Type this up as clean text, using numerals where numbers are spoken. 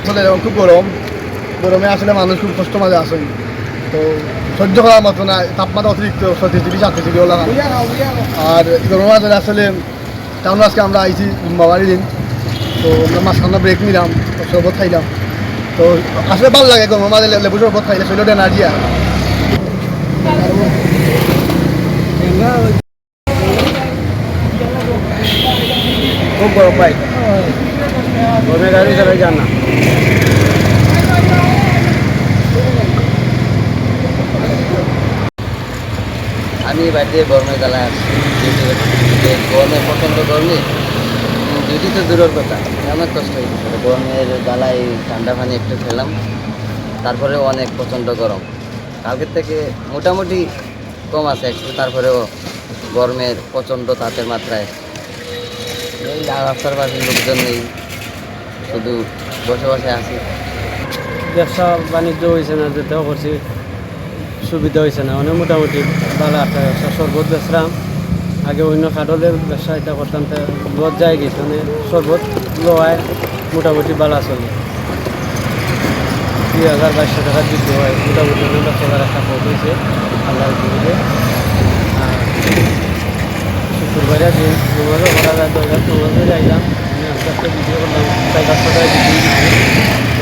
চলে যাবো, খুব গরম, গরমে আসলে মানুষ খুব কষ্ট মাঝে আসেন, তো সহ্য করার মতো না, তাপমাত্রা অতিরিক্ত 36-38 ওলা। আর গরমের মাঝে আসলে তেমন আজকে আমরা আইছি বাবারই দিন, তো আমরা মাঝখানে ব্রেক নিলাম, শরবত খাইলাম, তো আসলে ভালো লাগে গরমের মাঝে লেবু শরবত খাইলে শরীরটা এনার্জি আর খুব গরম পাই, গরমে গাড়ি চালাই যান না। আমি বাড়িতে গরমের জ্বালায় আসছি, গরমে প্রচণ্ড গরমে ডিউটি তো দূরের কথা, অনেক কষ্ট হয়ে গেছে গরমের জ্বালায়। ঠান্ডা পানি একটু খেলাম, তারপরেও অনেক প্রচণ্ড গরম। কালকের থেকে মোটামুটি কম আছে একটু, তারপরেও গরমের প্রচণ্ড তাপের মাত্রায় এই রাস্তার পাশে লোকজন নেই, শুধু বসে বসে আছি। ব্যবসা বাণিজ্য হয়েছে না, যেতেও করছি, সুবিধা হয়েছে না, অনেক মোটামুটি ভালো একটা ব্যবসা। শরবত বেচলাম, আগে অন্য কাঠলের ব্যবসা এটা করতাম, তো লোক যায় গেছে, মানে শরবত লোয়ায় মোটামুটি ভালো চলে, 2000-2200 টাকা বিক্রি হয়, মোটামুটি অনেক ব্যবসা একটা পথ হয়েছে আল্লাহর দিকে। আর শুক্রবারে দিন নমাজও করা যায়, 10 নমাজে যাইলাম, আমি আস্তে আস্তে বিক্রি করলাম, 4-500 টাকা বিক্রি